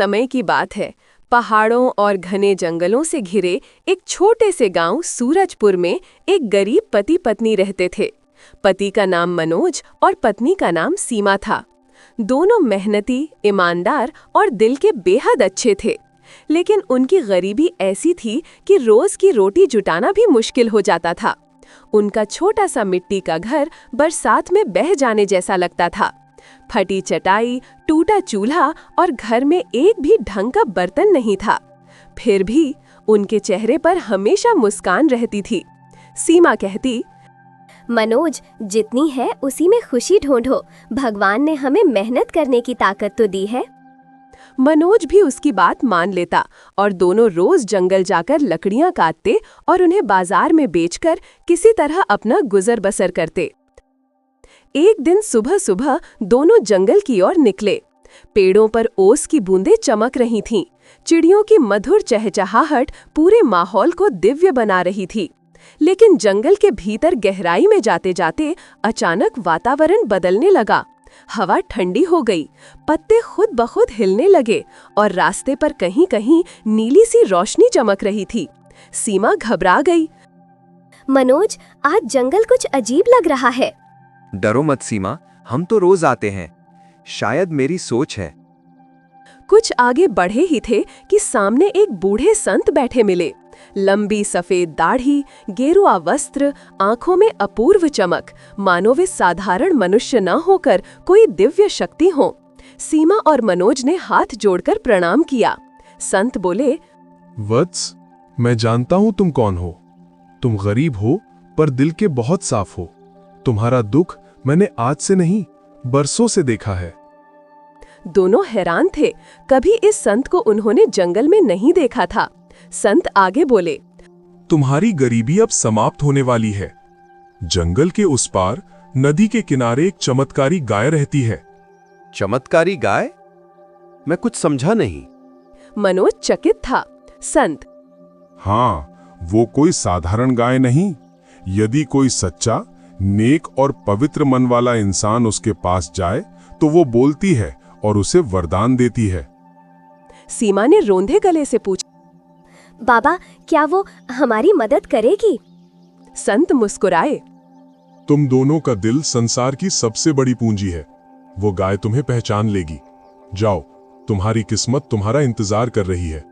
समय की बात है। पहाड़ों और घने जंगलों से घिरे एक छोटे से गांव सूरजपुर में एक गरीब पति पत्नी रहते थे। पति का नाम मनोज और पत्नी का नाम सीमा था। दोनों मेहनती, ईमानदार और दिल के बेहद अच्छे थे। लेकिन उनकी गरीबी ऐसी थी कि रोज की रोटी जुटाना भी मुश्किल हो जाता था। उनका छोटा सा मिट्टी का घर बरसात में बह जाने जैसा लगता था। फटी चटाई, टूटा चूल्हा और घर में एक भी ढंग का बर्तन नहीं था। फिर भी उनके चेहरे पर हमेशा मुस्कान रहती थी। सीमा कहती, मनोज, जितनी है उसी में खुशी ढूंढो। भगवान ने हमें मेहनत करने की ताकत तो दी है। मनोज भी उसकी बात मान लेता और दोनों रोज जंगल जाकर लकड़ियां काटते और उन्हें बाजार में बेचकर किसी तरह अपना गुजर बसर करते। एक दिन सुबह सुबह दोनों जंगल की ओर निकले। पेड़ों पर ओस की बूंदें चमक रही थीं। चिड़ियों की मधुर चहचहाहट पूरे माहौल को दिव्य बना रही थी। लेकिन जंगल के भीतर गहराई में जाते जाते अचानक वातावरण बदलने लगा। हवा ठंडी हो गई, पत्ते खुद ब खुद हिलने लगे और रास्ते पर कहीं कहीं नीली सी रोशनी चमक रही थी। सीमा घबरा गई। मनोज, आज जंगल कुछ अजीब लग रहा है। डरो मत सीमा, हम तो रोज आते हैं। शायद मेरी सोच है। कुछ आगे बढ़े ही थे कि सामने एक बूढ़े संत बैठे मिले। लंबी सफेद दाढ़ी, गेरुआ वस्त्र, आंखों में अपूर्व चमक, मानो वे साधारण मनुष्य न होकर कोई दिव्य शक्ति हो। सीमा और मनोज ने हाथ जोड़कर प्रणाम किया। संत बोले, वत्स, मैं जानता हूं तुम कौन हो। तुम गरीब हो पर दिल के बहुत साफ हो। तुम्हारा दुख मैंने आज से नहीं, बरसों से देखा है। दोनों हैरान थे। कभी इस संत को उन्होंने जंगल में नहीं देखा था। संत आगे बोले, तुम्हारी गरीबी अब समाप्त होने वाली है। जंगल के उस पार नदी के किनारे एक चमत्कारी गाय रहती है। चमत्कारी गाय? मैं कुछ समझा नहीं। मनोज चकित था। संत, हाँ, वो कोई साधारण गाय नहीं। यदि कोई सच्चा, नेक और पवित्र मन वाला इंसान उसके पास जाए तो वो बोलती है और उसे वरदान देती है। सीमा ने रोंधे गले से पूछा, बाबा, क्या वो हमारी मदद करेगी? संत मुस्कुराए। तुम दोनों का दिल संसार की सबसे बड़ी पूंजी है। वो गाय तुम्हें पहचान लेगी। जाओ, तुम्हारी किस्मत तुम्हारा इंतजार कर रही है।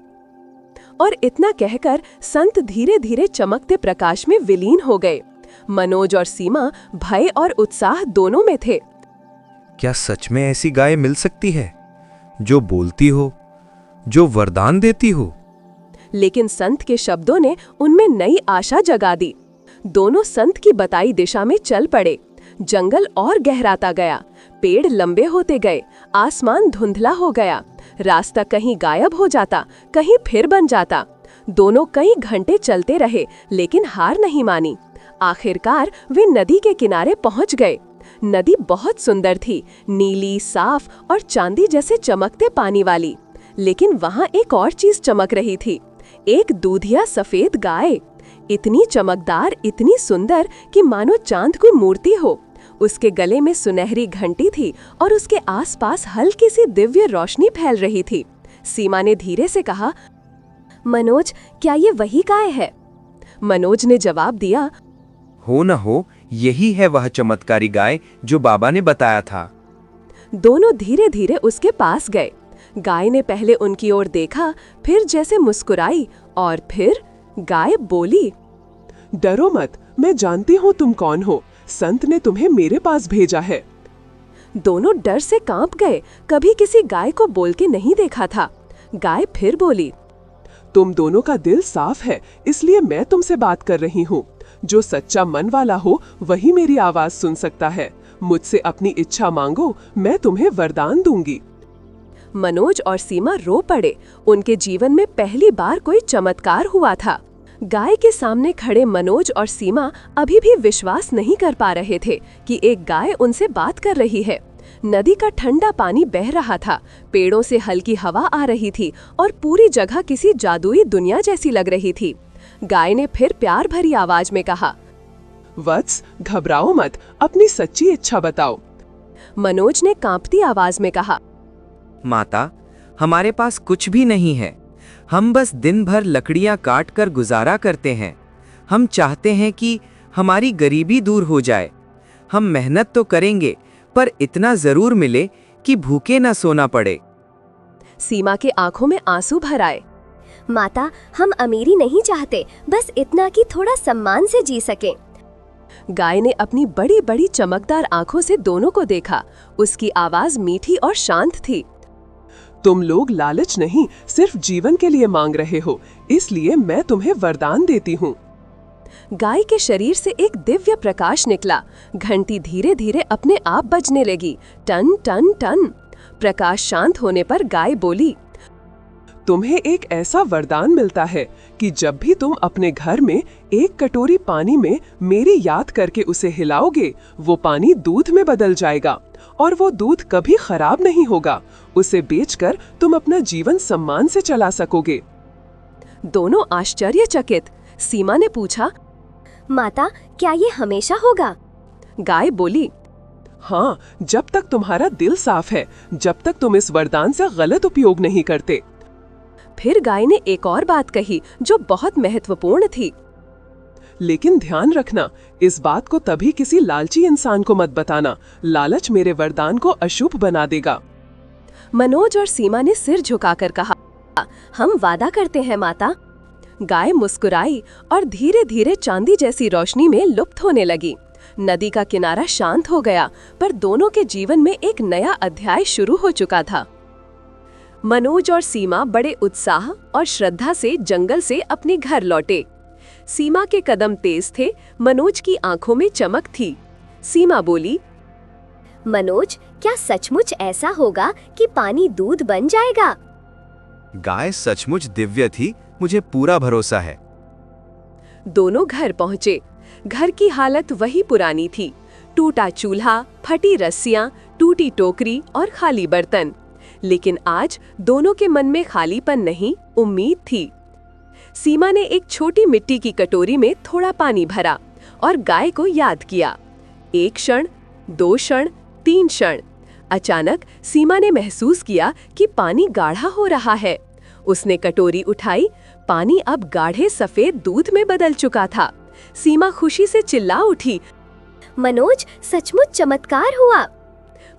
और इतना कहकर संत धीरे धीरे चमकते प्रकाश में विलीन हो गए। मनोज और सीमा भय और उत्साह दोनों में थे। क्या सच में ऐसी गाय मिल सकती है जो बोलती हो, जो वरदान देती हो? लेकिन संत के शब्दों ने उनमें नई आशा जगा दी। दोनों संत की बताई दिशा में चल पड़े। जंगल और गहराता गया, पेड़ लंबे होते गए, आसमान धुंधला हो गया। रास्ता कहीं गायब हो जाता, कहीं फिर बन जाता। दोनों कई घंटे चलते रहे लेकिन हार नहीं मानी। आखिरकार वे नदी के किनारे पहुंच गए। नदी बहुत सुंदर थी, नीली, साफ और चांदी जैसे चमकते पानी वाली। लेकिन वहां एक और चीज चमक रही थी, एक दूधिया सफेद गाय। इतनी चमकदार, इतनी सुंदर कि मानो चांद की मूर्ति हो। उसके गले में सुनहरी घंटी थी और उसके आसपास हल्की सी दिव्य रोशनी फैल रही थी। सीमा ने धीरे से कहा, मनोज, क्या ये वही गाय है? मनोज ने जवाब दिया, हो न हो, यही है वह चमत्कारी गाय जो बाबा ने बताया था। दोनों धीरे धीरे उसके पास गए। गाय ने पहले उनकी ओर देखा, फिर जैसे मुस्कुराई और फिर गाय बोली, डरो मत, मैं जानती हूँ तुम कौन हो। संत ने तुम्हें मेरे पास भेजा है। दोनों डर से कांप गए। कभी किसी गाय को बोल के नहीं देखा था। गाय फिर बोली, तुम दोनों का दिल साफ है, इसलिए मैं तुमसे बात कर रही हूँ। जो सच्चा मन वाला हो वही मेरी आवाज सुन सकता है। मुझसे अपनी इच्छा मांगो, मैं तुम्हें वरदान दूंगी। मनोज और सीमा रो पड़े। उनके जीवन में पहली बार कोई चमत्कार हुआ था। गाय के सामने खड़े मनोज और सीमा अभी भी विश्वास नहीं कर पा रहे थे कि एक गाय उनसे बात कर रही है। नदी का ठंडा पानी बह रहा था, पेड़ों से हल्की हवा आ रही थी और पूरी जगह किसी जादुई दुनिया जैसी लग रही थी। गाय ने फिर प्यार भरी आवाज में कहा, वत्स, घबराओ मत, अपनी सच्ची इच्छा बताओ। मनोज ने कांपती आवाज में कहा, माता, हमारे पास कुछ भी नहीं है। हम बस दिन भर लकड़ियां काट कर गुजारा करते हैं। हम चाहते हैं कि हमारी गरीबी दूर हो जाए। हम मेहनत तो करेंगे, पर इतना जरूर मिले कि भूखे ना सोना पड़े। सीमा के आंखों में आंसू भर आए। माता, हम अमीरी नहीं चाहते, बस इतना कि थोड़ा सम्मान से जी सकें। गाय ने अपनी बड़ी बड़ी चमकदार आंखों से दोनों को देखा। उसकी आवाज मीठी और शांत थी। तुम लोग लालच नहीं, सिर्फ जीवन के लिए मांग रहे हो, इसलिए मैं तुम्हें वरदान देती हूँ। गाय के शरीर से एक दिव्य प्रकाश निकला। घंटी धीरे धीरे अपने आप बजने लगी, टन टन टन। प्रकाश शांत होने पर गाय बोली, तुम्हें एक ऐसा वरदान मिलता है कि जब भी तुम अपने घर में एक कटोरी पानी में मेरी याद करके उसे हिलाओगे, वो पानी दूध में बदल जाएगा और वो दूध कभी खराब नहीं होगा। उसे बेचकर तुम अपना जीवन सम्मान से चला सकोगे। दोनों आश्चर्यचकित। सीमा ने पूछा, माता, क्या ये हमेशा होगा? गाय बोली, हाँ, जब तक तुम्हारा दिल साफ है, जब तक तुम इस वरदान से गलत उपयोग नहीं करते। फिर गाय ने एक और बात कही जो बहुत महत्वपूर्ण थी। लेकिन ध्यान रखना, इस बात को तभी किसी लालची इंसान को मत बताना। लालच मेरे वरदान को अशुभ बना देगा। मनोज और सीमा ने सिर झुकाकर कहा, हम वादा करते हैं माता। गाय मुस्कुराई और धीरे धीरे चांदी जैसी रोशनी में लुप्त होने लगी। नदी का किनारा शांत हो गया, पर दोनों के जीवन में एक नया अध्याय शुरू हो चुका था। मनोज और सीमा बड़े उत्साह और श्रद्धा से जंगल से अपने घर लौटे। सीमा के कदम तेज थे, मनोज की आंखों में चमक थी। सीमा बोली, मनोज, क्या सचमुच ऐसा होगा कि पानी दूध बन जाएगा? गाय सचमुच दिव्य थी, मुझे पूरा भरोसा है। दोनों घर पहुंचे। घर की हालत वही पुरानी थी। टूटा चूल्हा, फटी रस्सियां, टूटी टोकरी और खाली बर्तन। लेकिन आज दोनों के मन में खालीपन नहीं, उम्मीद थी। सीमा ने एक छोटी मिट्टी की कटोरी में थोड़ा पानी भरा और गाय को याद किया। 1 क्षण, 2 क्षण, 3 क्षण। अचानक सीमा ने महसूस किया कि पानी गाढ़ा हो रहा है। उसने कटोरी उठाई। पानी अब गाढ़े सफेद दूध में बदल चुका था। सीमा खुशी से चिल्ला उठी, मनोज, सचमुच चमत्कार हुआ।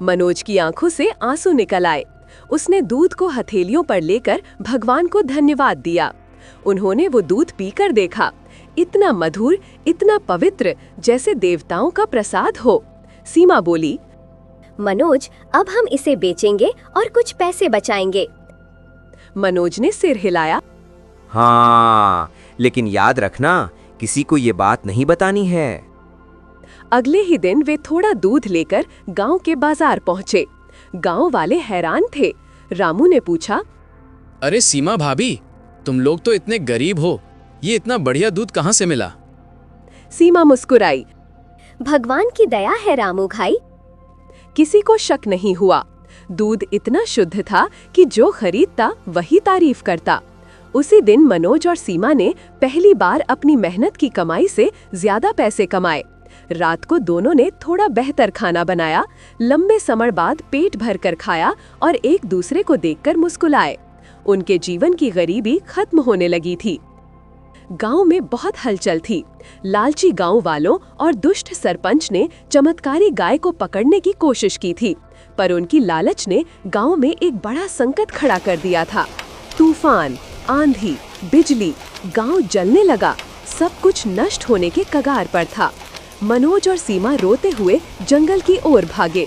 मनोज की आंखों से आंसू निकल आए। उसने दूध को हथेलियों पर लेकर भगवान को धन्यवाद दिया। उन्होंने वो दूध पीकर देखा, इतना मधुर, इतना पवित्र, जैसे देवताओं का प्रसाद हो। सीमा बोली, मनोज, अब हम इसे बेचेंगे और कुछ पैसे बचाएंगे। मनोज ने सिर हिलाया। हाँ, लेकिन याद रखना, किसी को ये बात नहीं बतानी है। अगले ही दिन वे थोड़ा दूध लेकर गांव के बाजार पहुंचे। गांव वाले हैरान थे। रामू ने पूछा, अरे सीमा भाभी, तुम लोग तो इतने गरीब हो, ये इतना बढ़िया दूध कहाँ से मिला? सीमा मुस्कुराई। भगवान की दया है रामू भाई। किसी को शक नहीं हुआ। दूध इतना शुद्ध था कि जो खरीदता वही तारीफ करता। उसी दिन मनोज और सीमा ने पहली बार अपनी मेहनत की कमाई से ज्यादा पैसे कमाए। रात को दोनों ने थोड़ा बेहतर खाना बनाया, लंबे समय बाद पेट भरकर खाया और एक दूसरे को देखकर मुस्कुराए। उनके जीवन की गरीबी खत्म होने लगी थी। गांव में बहुत हलचल थी। लालची गांव वालों और दुष्ट सरपंच ने चमत्कारी गाय को पकड़ने की कोशिश की थी, पर उनकी लालच ने गांव में एक बड़ा संकट खड़ा कर दिया था। तूफान, आंधी, बिजली, गांव जलने लगा। सब कुछ नष्ट होने के कगार पर था। मनोज और सीमा रोते हुए जंगल की ओर भागे।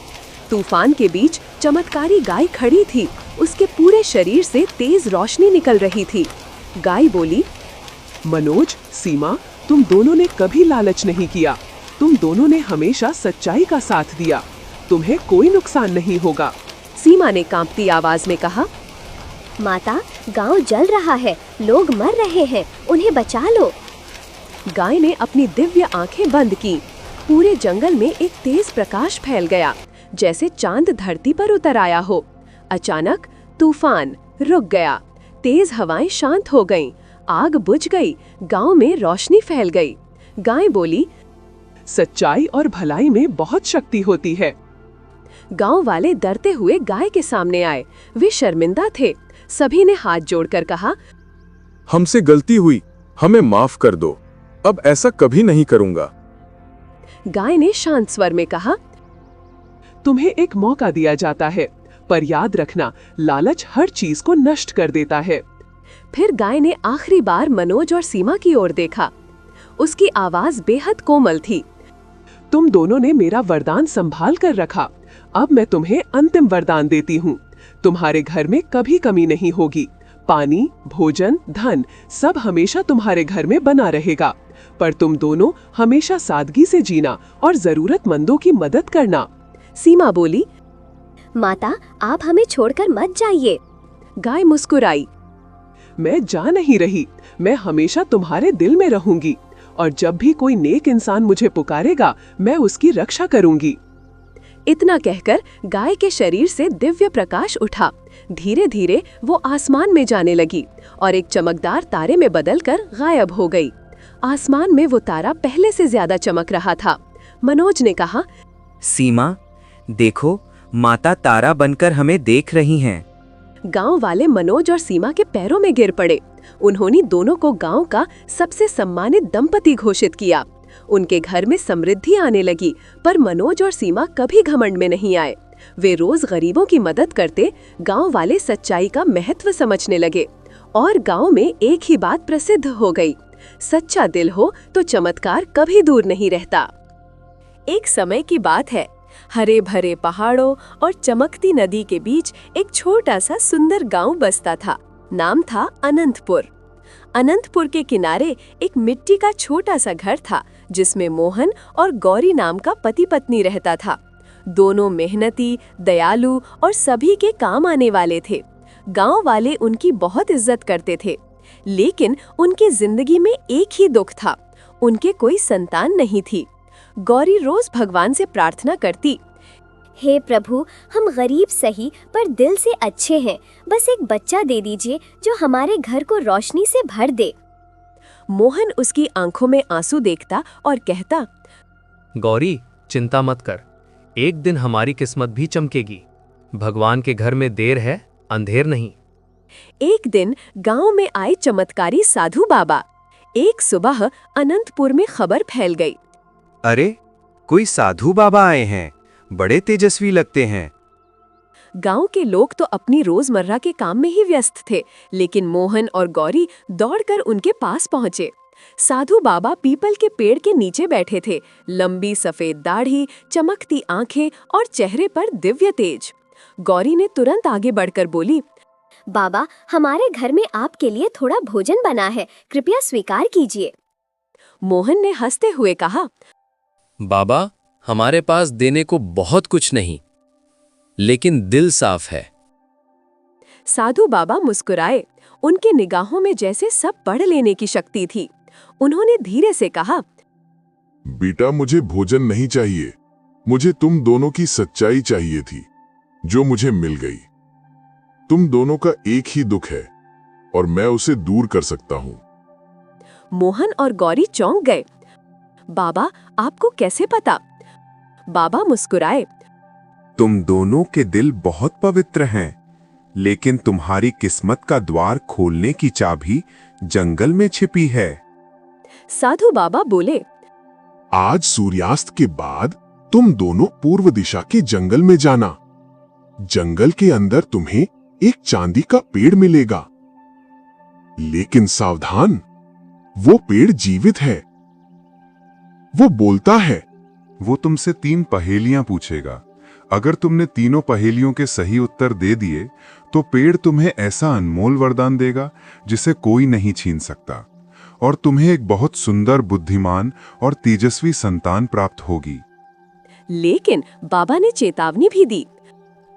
तूफान के बीच चमत्कारी गाय खड़ी थी। उसके पूरे शरीर से तेज रोशनी निकल रही थी। गाय बोली, मनोज, सीमा, तुम दोनों ने कभी लालच नहीं किया। तुम दोनों ने हमेशा सच्चाई का साथ दिया। तुम्हें कोई नुकसान नहीं होगा। सीमा ने कांपती आवाज में कहा, माता, गांव जल रहा है, लोग मर रहे हैं, उन्हें बचा लो। गाय ने अपनी दिव्य आंखें बंद की। पूरे जंगल में एक तेज प्रकाश फैल गया, जैसे चांद धरती पर उतर आया हो। अचानक तूफान रुक गया। तेज हवाएं शांत हो गईं, आग बुझ गई, गांव में रोशनी फैल गई। गाय बोली, सच्चाई और भलाई में बहुत शक्ति होती है। गांव वाले डरते हुए गाय के सामने आए। वे शर्मिंदा थे, सभी ने हाथ जोड़कर कहा, हमसे गलती हुई, हमें माफ कर दो, अब ऐसा कभी नहीं करूंगा। गाय ने शांत स्वर में कहा, तुम्हें एक मौका दिया जाता है, पर याद रखना, लालच हर चीज को नष्ट कर देता है। फिर गाय ने आखिरी बार मनोज और सीमा की ओर देखा। उसकी आवाज बेहद कोमल थी। तुम दोनों ने मेरा वरदान संभाल कर रखा, अब मैं तुम्हें अंतिम वरदान देती हूँ। तुम्हारे घर में कभी कमी नहीं होगी। पानी, भोजन, धन सब हमेशा तुम्हारे घर में बना रहेगा, पर तुम दोनों हमेशा सादगी से जीना और जरूरतमंदों की मदद करना। सीमा बोली, माता, आप हमें छोड़कर मत जाइए। गाय मुस्कुराई, मैं जा नहीं रही, मैं हमेशा तुम्हारे दिल में रहूंगी, और जब भी कोई नेक इंसान मुझे पुकारेगा, मैं उसकी रक्षा करूंगी। इतना कहकर गाय के शरीर से दिव्य प्रकाश उठा। धीरे धीरे वो आसमान में जाने लगी और एक चमकदार तारे में बदलकर गायब हो गई। आसमान में वो तारा पहले से ज्यादा चमक रहा था। मनोज ने कहा, सीमा, देखो, माता तारा बनकर हमें देख रही हैं। गांव वाले मनोज और सीमा के पैरों में गिर पड़े। उन्होंने दोनों को गांव का सबसे सम्मानित दंपति घोषित किया। उनके घर में समृद्धि आने लगी, पर मनोज और सीमा कभी घमंड में नहीं आए। वे रोज गरीबों की मदद करते। गांव वाले सच्चाई का महत्व समझने लगे और गांव में एक ही बात प्रसिद्ध हो गई, सच्चा दिल हो तो चमत्कार कभी दूर नहीं रहता। एक समय की बात है, हरे भरे पहाड़ों और चमकती नदी के बीच एक छोटा सा सुंदर गांव बसता था। नाम था अनंतपुर। अनंतपुर के किनारे एक मिट्टी का छोटा सा घर था, जिसमें मोहन और गौरी नाम का पति पत्नी रहता था। दोनों मेहनती, दयालु और सभी के काम आने वाले थे। गांव वाले उनकी बहुत इज्जत करते थे, लेकिन उनकी जिंदगी में एक ही दुख था, उनके कोई संतान नहीं थी। गौरी रोज भगवान से प्रार्थना करती, हे प्रभु, हम गरीब सही पर दिल से अच्छे हैं, बस एक बच्चा दे दीजिए जो हमारे घर को रोशनी से भर दे। मोहन उसकी आंखों में आंसू देखता और कहता, गौरी, चिंता मत कर, एक दिन हमारी किस्मत भी चमकेगी। भगवान के घर में देर है, अंधेर नहीं। एक दिन गांव में आए चमत्कारी साधु बाबा। एक सुबह अनंतपुर में खबर फैल गई, अरे, कोई साधु बाबा आए हैं, बड़े तेजस्वी लगते हैं। गांव के लोग तो अपनी रोजमर्रा के काम में ही व्यस्त थे, लेकिन मोहन और गौरी दौड़कर उनके पास पहुंचे। साधु बाबा पीपल के पेड़ के नीचे बैठे थे, लंबी सफेद दाढ़ी, चमकती आंखें और चेहरे पर दिव्य तेज। गौरी ने तुरंत आगे बढ़कर बोली, बाबा, हमारे घर में आपके लिए थोड़ा भोजन बना है, कृपया स्वीकार कीजिए। मोहन ने हंसते हुए कहा, बाबा, हमारे पास देने को बहुत कुछ नहीं, लेकिन दिल साफ है। साधु बाबा मुस्कुराए। उनके निगाहों में जैसे सब पढ़ लेने की शक्ति थी। उन्होंने धीरे से कहा, बेटा, मुझे भोजन नहीं चाहिए, मुझे तुम दोनों की सच्चाई चाहिए थी, जो मुझे मिल गई। तुम दोनों का एक ही दुख है और मैं उसे दूर कर सकता हूँ। मोहन और गौरी चौंक गए। बाबा, आपको कैसे पता? बाबा मुस्कुराए, तुम दोनों के दिल बहुत पवित्र हैं, लेकिन तुम्हारी किस्मत का द्वार खोलने की चाबी जंगल में छिपी है। साधु बाबा बोले, आज सूर्यास्त के बाद तुम दोनों पूर्व दिशा के जंगल में जाना। जंगल के अंदर तुम्हें एक चांदी का पेड़ मिलेगा, लेकिन सावधान, वो पेड़ जीवित है। वो बोलता है। वो तुमसे 3 पहेलियां पूछेगा। अगर तुमने तीनों पहेलियों के सही उत्तर दे दिए तो पेड़ तुम्हें ऐसा अनमोल वरदान देगा जिसे कोई नहीं छीन सकता, और तुम्हें एक बहुत सुंदर, बुद्धिमान और तेजस्वी संतान प्राप्त होगी। लेकिन बाबा ने चेतावनी भी दी,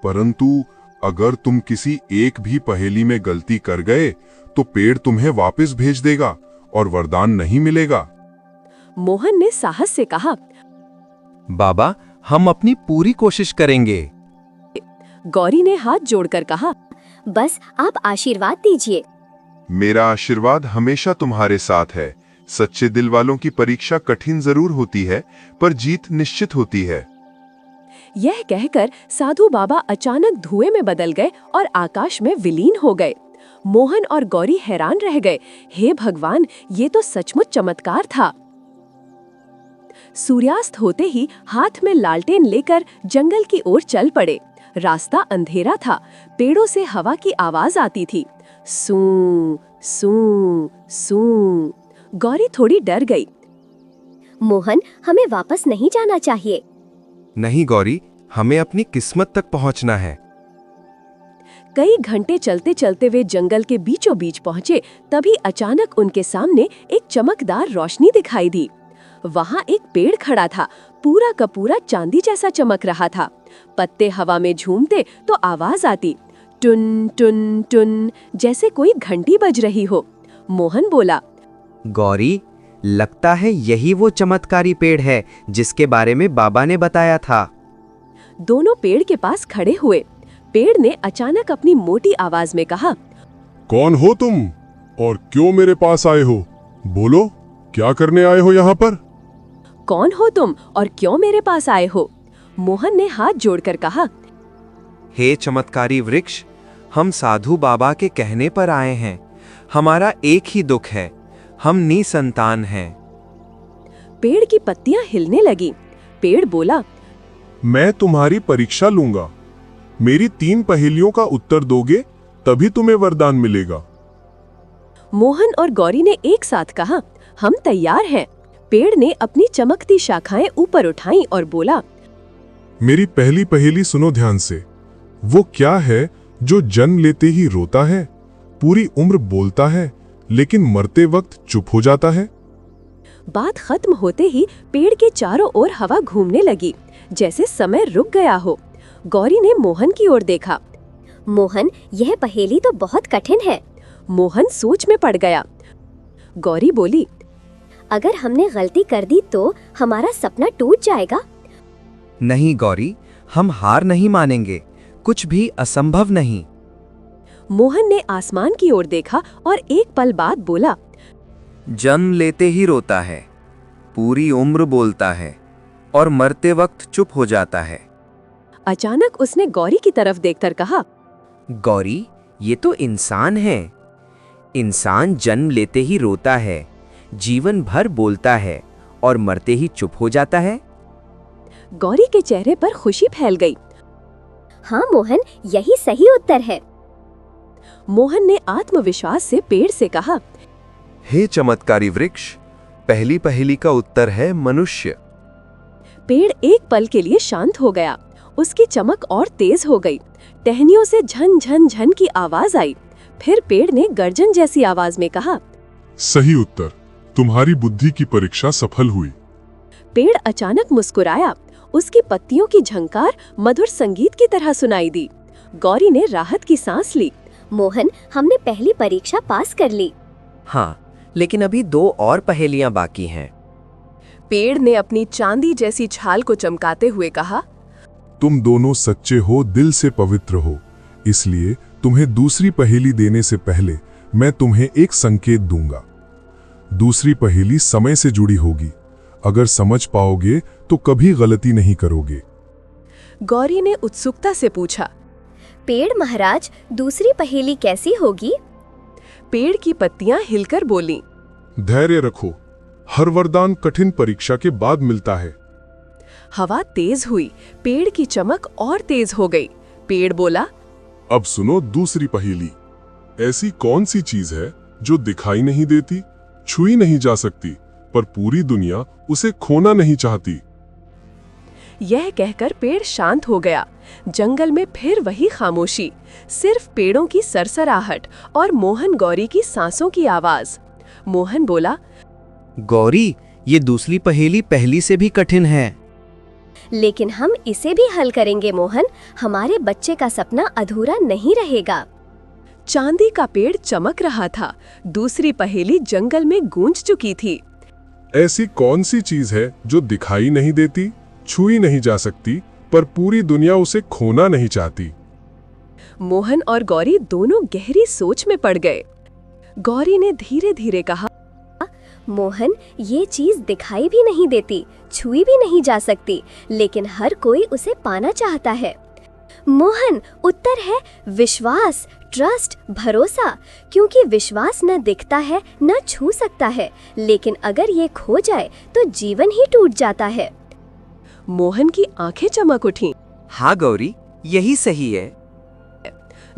परंतु अगर तुम किसी एक भी पहेली में गलती कर गए तो पेड़ तुम्हें वापस भेज देगा और वरदान नहीं मिलेगा। मोहन ने साहस से कहा, बाबा, हम अपनी पूरी कोशिश करेंगे। गौरी ने हाथ जोड़कर कहा, बस आप आशीर्वाद दीजिए। मेरा आशीर्वाद हमेशा तुम्हारे साथ है। सच्चे दिल वालों की परीक्षा कठिन जरूर होती है, पर जीत निश्चित होती है। यह कहकर साधु बाबा अचानक धुएं में बदल गए और आकाश में विलीन हो गए। मोहन और गौरी हैरान रह गए। हे भगवान, ये तो सचमुच चमत्कार था। सूर्यास्त होते ही हाथ में लालटेन लेकर जंगल की ओर चल पड़े। रास्ता अंधेरा था, पेड़ों से हवा की आवाज आती थी, सू सू सू। गौरी थोड़ी डर गई। मोहन, हमें वापस नहीं जाना चाहिए। नहीं गौरी, हमें अपनी किस्मत तक पहुंचना है। कई घंटे चलते चलते वे जंगल के बीचों बीच पहुंचे। तभी अचानक उनके सामने एक चमकदार रोशनी दिखाई दी। वहां एक पेड़ खड़ा था, पूरा का पूरा चांदी जैसा चमक रहा था। पत्ते हवा में झूमते तो आवाज आती, टुन टुन टुन, जैसे कोई घंटी बज रही हो। मोहन बोला, गौरी, लगता है यही वो चमत्कारी पेड़ है जिसके बारे में बाबा ने बताया था। दोनों पेड़ के पास खड़े हुए। पेड़ ने अचानक अपनी मोटी आवाज में कहा, कौन हो तुम और क्यों मेरे पास आए हो? बोलो, क्या करने आए हो यहाँ पर? कौन हो तुम और क्यों मेरे पास आए हो? मोहन ने हाथ जोड़कर कहा, हे चमत्कारी वृक्ष, हम साधु बाबा के कहने पर आए हैं। हमारा एक ही दुख है, हम निसंतान हैं। पेड़ की पत्तियां हिलने लगी। पेड़ बोला, मैं तुम्हारी परीक्षा लूंगा। मेरी 3 पहेलियों का उत्तर दोगे तभी तुम्हें वरदान मिलेगा। मोहन और गौरी ने एक साथ कहा, हम तैयार हैं। पेड़ ने अपनी चमकती शाखाएं ऊपर उठाईं और बोला, मेरी पहली पहेली सुनो ध्यान से। वो क्या है जो जन्म लेते ही रोता है, पूरी उम्र बोलता है, लेकिन मरते वक्त चुप हो जाता है? बात खत्म होते ही पेड़ के चारों ओर हवा घूमने लगी, जैसे समय रुक गया हो। गौरी ने मोहन की ओर देखा। मोहन, यह पहेली तो बहुत कठिन है। मोहन सोच में पड़ गया। गौरी बोली, अगर हमने गलती कर दी तो हमारा सपना टूट जाएगा। नहीं गौरी, हम हार नहीं मानेंगे, कुछ भी असंभव नहीं। मोहन ने आसमान की ओर देखा और एक पल बाद बोला, जन्म लेते ही रोता है, पूरी उम्र बोलता है और मरते वक्त चुप हो जाता है। अचानक उसने गौरी की तरफ देखकर कहा, गौरी, ये तो इंसान है। इंसान जन्म लेते ही रोता है, जीवन भर बोलता है और मरते ही चुप हो जाता है। गौरी के चेहरे पर खुशी फैल गई। हाँ मोहन, यही सही उत्तर है। मोहन ने आत्मविश्वास से पेड़ से कहा, हे चमत्कारी वृक्ष, पहली पहेली का उत्तर है मनुष्य। पेड़ एक पल के लिए शांत हो गया। उसकी चमक और तेज हो गई। टहनियों से झन झन झन की आवाज आई। फिर पेड़ ने गर्जन जैसी आवाज में कहा, सही उत्तर, तुम्हारी बुद्धि की परीक्षा सफल हुई। पेड़ अचानक मुस्कुराया। उसकी पत्तियों की झंकार मधुर संगीत की तरह सुनाई दी। गौरी ने राहत की सांस ली। मोहन, हमने पहली परीक्षा पास कर ली। हाँ, लेकिन अभी 2 और पहेलियां बाकी हैं। पेड़ ने अपनी चांदी जैसी छाल को चमकाते हुए कहा, तुम दोनों सच्चे हो, दिल से पवित्र हो, इसलिए तुम्हें दूसरी पहेली देने से पहले मैं तुम्हें एक संकेत दूंगा। दूसरी पहेली समय से जुड़ी होगी। अगर समझ पाओगे तो कभी गलती नहीं करोगे। गौरी ने उत्सुकता से पूछा, पेड़ महाराज, दूसरी पहेली कैसी होगी? पेड़ की पत्तियां हिलकर बोलीं, धैर्य रखो, हर वरदान कठिन परीक्षा के बाद मिलता है। हवा तेज हुई। पेड़ की चमक और तेज हो गई। पेड़ बोला, अब सुनो दूसरी पहेली। ऐसी कौन सी चीज है जो दिखाई नहीं देती, छुई नहीं जा सकती, पर पूरी दुनिया उसे खोना नहीं चाहती? यह कहकर पेड़ शांत हो गया। जंगल में फिर वही खामोशी, सिर्फ पेड़ों की सरसराहट और मोहन गौरी की सांसों की आवाज। मोहन बोला, गौरी, ये दूसरी पहेली पहली से भी कठिन है। लेकिन हम इसे भी हल करेंगे मोहन। हमारे बच्चे का सपना अधूरा नहीं रहेगा। चांदी का पेड़ चमक रहा था। दूसरी पहेली जंगल में गूंज चुकी थी। ऐसी कौन सी चीज है जो दिखाई नहीं देती, छुई नहीं जा सकती, पर पूरी दुनिया उसे खोना नहीं चाहती? मोहन और गौरी दोनों गहरी सोच में पड़ गए। गौरी ने धीरे धीरे कहा, मोहन, ये चीज दिखाई भी नहीं देती, छुई भी नहीं जा सकती, लेकिन हर कोई उसे पाना चाहता है। मोहन, उत्तर है विश्वास, ट्रस्ट, भरोसा, क्योंकि विश्वास न दिखता है न छू सकता है, लेकिन अगर ये खो जाए तो जीवन ही टूट जाता है। मोहन की आंखें चमक उठीं। हाँ गौरी, यही सही है।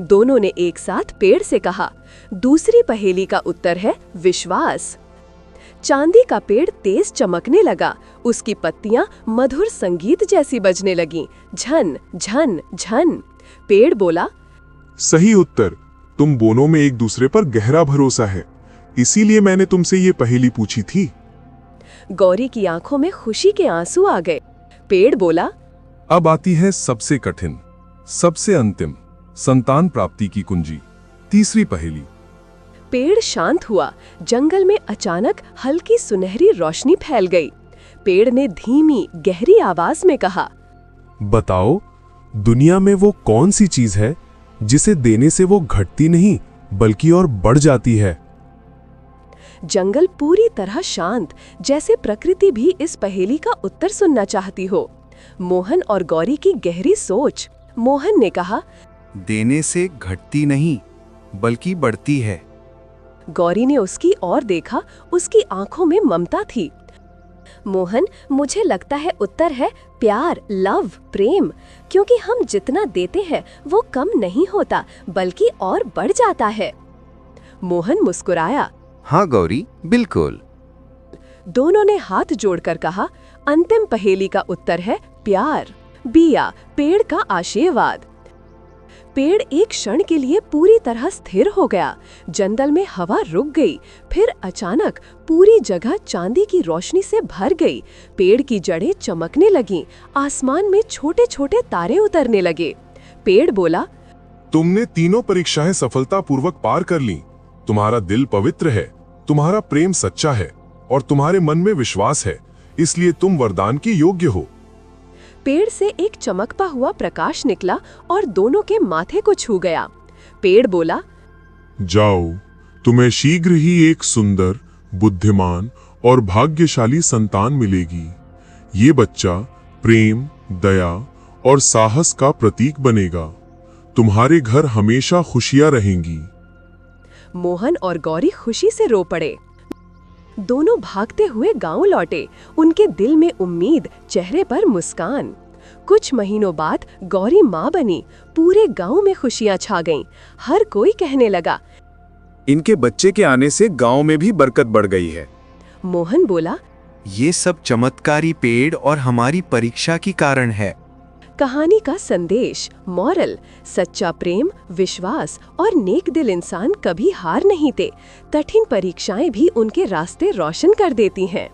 दोनों ने एक साथ पेड़ से कहा। दूसरी पहेली का उत्तर है विश्वास। चांदी का पेड़ तेज चमकने लगा। उसकी पत्तियां मधुर संगीत जैसी बजने लगीं। झन झन झन। पेड़ बोला, सही उत्तर। तुम दोनों में एक दूसरे पर गहरा भरोसा है, इसीलिए मैंने तुमसे ये पहेली पूछी थी। गौरी की आंखों में खुशी के आंसू आ गए। पेड़ बोला, अब आती है सबसे कठिन, सबसे अंतिम, संतान प्राप्ति की कुंजी, तीसरी पहेली। पेड़ शांत हुआ। जंगल में अचानक हल्की सुनहरी रोशनी फैल गई। पेड़ ने धीमी गहरी आवाज में कहा, बताओ, दुनिया में वो कौन सी चीज है जिसे देने से वो घटती नहीं बल्कि और बढ़ जाती है? जंगल पूरी तरह शांत, जैसे प्रकृति भी इस पहेली का उत्तर सुनना चाहती हो। मोहन और गौरी की गहरी सोच। मोहन ने कहा, देने से घटती नहीं बल्कि बढ़ती है। गौरी ने उसकी ओर देखा। उसकी आंखों में ममता थी। मोहन, मुझे लगता है उत्तर है प्यार, लव, प्रेम, क्योंकि हम जितना देते हैं वो कम नहीं होता बल्कि और बढ़ जाता है। मोहन मुस्कुराया। हाँ गौरी, बिल्कुल। दोनों ने हाथ जोड़कर कहा, अंतिम पहेली का उत्तर है प्यार। बिया, पेड़ का आशीर्वाद। पेड़ एक क्षण के लिए पूरी तरह स्थिर हो गया। जंगल में हवा रुक गई। फिर अचानक पूरी जगह चांदी की रोशनी से भर गई। पेड़ की जड़ें चमकने लगीं। आसमान में छोटे छोटे तारे उतरने लगे। पेड़ बोला, तुमने तीनों परीक्षाएं सफलतापूर्वक पार कर लीं। तुम्हारा दिल पवित्र है, तुम्हारा प्रेम सच्चा है और तुम्हारे मन में विश्वास है, इसलिए तुम वरदान के योग्य हो। पेड़ से एक चमकता हुआ प्रकाश निकला और दोनों के माथे को छू गया। पेड़ बोला, जाओ, तुम्हें शीघ्र ही एक सुंदर, बुद्धिमान और भाग्यशाली संतान मिलेगी। ये बच्चा प्रेम, दया और साहस का प्रतीक बनेगा। तुम्हारे घर हमेशा खुशियां रहेंगी। मोहन और गौरी खुशी से रो पड़े। दोनों भागते हुए गांव लौटे। उनके दिल में उम्मीद, चेहरे पर मुस्कान। कुछ महीनों बाद गौरी माँ बनी। पूरे गांव में खुशियां छा गईं। हर कोई कहने लगा, इनके बच्चे के आने से गांव में भी बरकत बढ़ गई है। मोहन बोला, ये सब चमत्कारी पेड़ और हमारी परीक्षा की कारण है। कहानी का संदेश, मॉरल, सच्चा प्रेम, विश्वास और नेक दिल इंसान कभी हार नहीं थे। कठिन परीक्षाएं भी उनके रास्ते रोशन कर देती हैं।